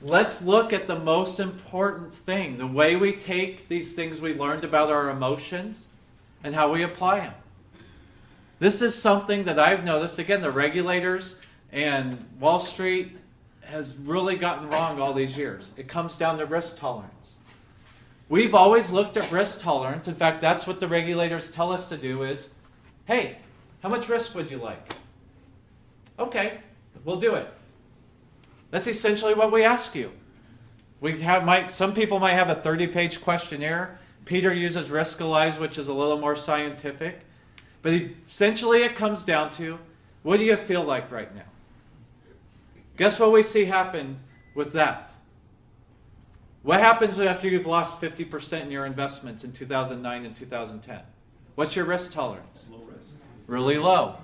Let's look at the most important thing, the way we take these things we learned about our emotions and how we apply them. This is something that I've noticed, again, the regulators and Wall Street has really gotten wrong all these years. It comes down to risk tolerance. We've always looked at risk tolerance. In fact, that's what the regulators tell us to do is, hey, how much risk would you like? Okay, we'll do it. That's essentially what we ask you. Some people might have a 30-page questionnaire. Peter uses Riskalyze, which is a little more scientific. But essentially it comes down to, what do you feel like right now? Guess what we see happen with that? What happens after you've lost 50% in your investments in 2009 and 2010? What's your risk tolerance? Low risk. Really low.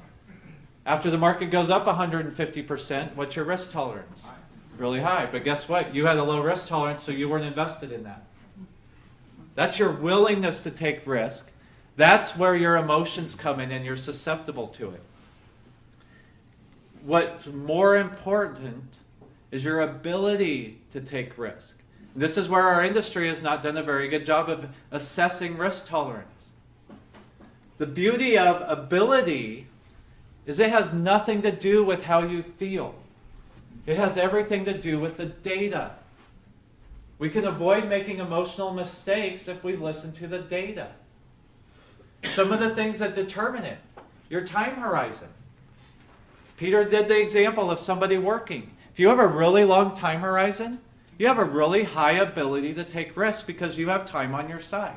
After the market goes up 150%, what's your risk tolerance? High. Really high. But guess what? You had a low risk tolerance, so you weren't invested in that. That's your willingness to take risk. That's where your emotions come in and you're susceptible to it. What's more important is your ability to take risk. This is where our industry has not done a very good job of assessing risk tolerance. The beauty of ability is it has nothing to do with how you feel. It has everything to do with the data. We can avoid making emotional mistakes if we listen to the data. Some of the things that determine it, your time horizon. Peter did the example of somebody working. If you have a really long time horizon, you have a really high ability to take risks because you have time on your side.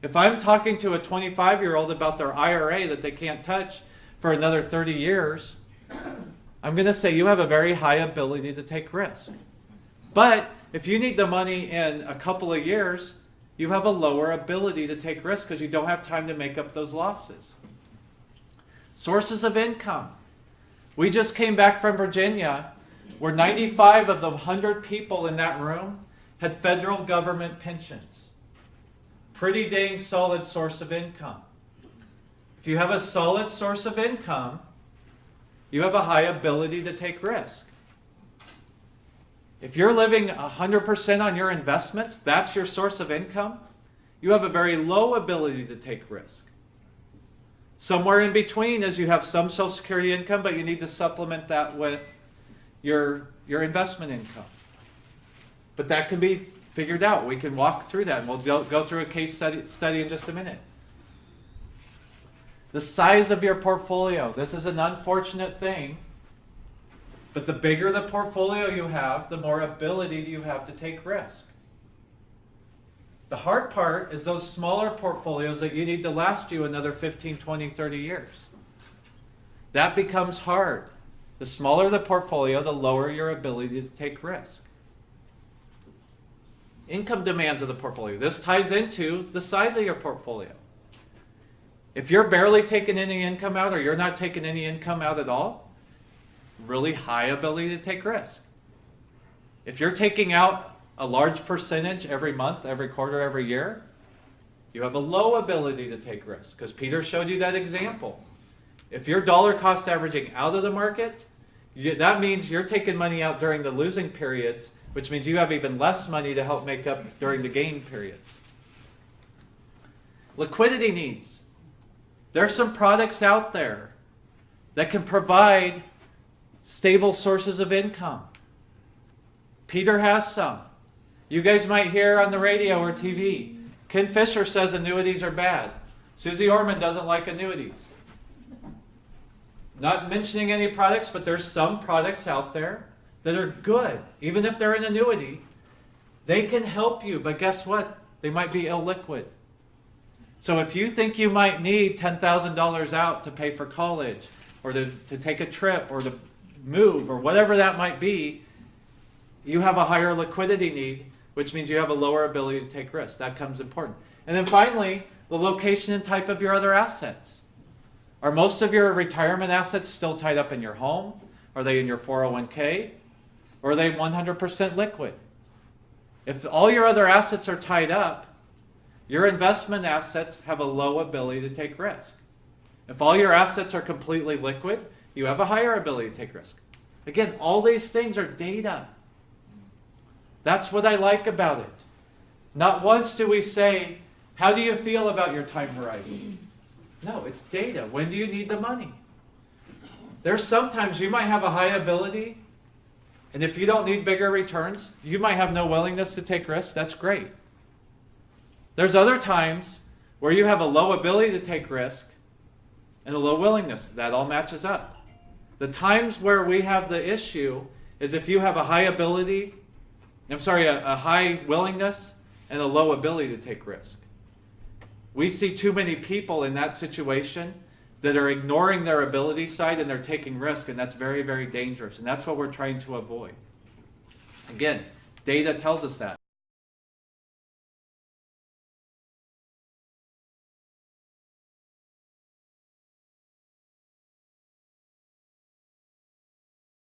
If I'm talking to a 25-year-old about their IRA that they can't touch for another 30 years, I'm going to say you have a very high ability to take risk. But if you need the money in a couple of years, you have a lower ability to take risks because you don't have time to make up those losses. Sources of income. We just came back from Virginia where 95 of the 100 people in that room had federal government pensions. Pretty dang solid source of income. If you have a solid source of income, you have a high ability to take risk. If you're living 100% on your investments, that's your source of income, you have a very low ability to take risk. Somewhere in between is you have some Social Security income, but you need to supplement that with your investment income. But that can be figured out. We can walk through that, and we'll go through a case study in just a minute. The size of your portfolio. This is an unfortunate thing, but the bigger the portfolio you have, the more ability you have to take risk. The hard part is those smaller portfolios that you need to last you another 15, 20, 30 years. That becomes hard. The smaller the portfolio, the lower your ability to take risk. Income demands of the portfolio. This ties into the size of your portfolio. If you're barely taking any income out or you're not taking any income out at all, really high ability to take risk. If you're taking out a large percentage every month, every quarter, every year, you have a low ability to take risk because Peter showed you that example. If you're dollar cost averaging out of the market, that means you're taking money out during the losing periods, which means you have even less money to help make up during the gain periods. Liquidity needs. There's some products out there that can provide stable sources of income. Peter has some. You guys might hear on the radio or TV, Ken Fisher says annuities are bad. Susie Orman doesn't like annuities. Not mentioning any products, but there's some products out there that are good. Even if they're an annuity, they can help you, but guess what? They might be illiquid. So if you think you might need $10,000 out to pay for college, or to take a trip, or to move, or whatever that might be, you have a higher liquidity need, which means you have a lower ability to take risks. That comes important. And then finally, the location and type of your other assets. Are most of your retirement assets still tied up in your home? Are they in your 401k? Or are they 100% liquid? If all your other assets are tied up, your investment assets have a low ability to take risk. If all your assets are completely liquid, you have a higher ability to take risk. Again, all these things are data. That's what I like about it. Not once do we say, how do you feel about your time horizon? No, it's data. When do you need the money? There's sometimes you might have a high ability, and if you don't need bigger returns, you might have no willingness to take risks. That's great. There's other times where you have a low ability to take risk and a low willingness. That all matches up. The times where we have the issue is if you have a high ability, a high willingness and a low ability to take risk. We see too many people in that situation that are ignoring their ability side and they're taking risk, and that's very, very dangerous. And that's what we're trying to avoid. Again, data tells us that.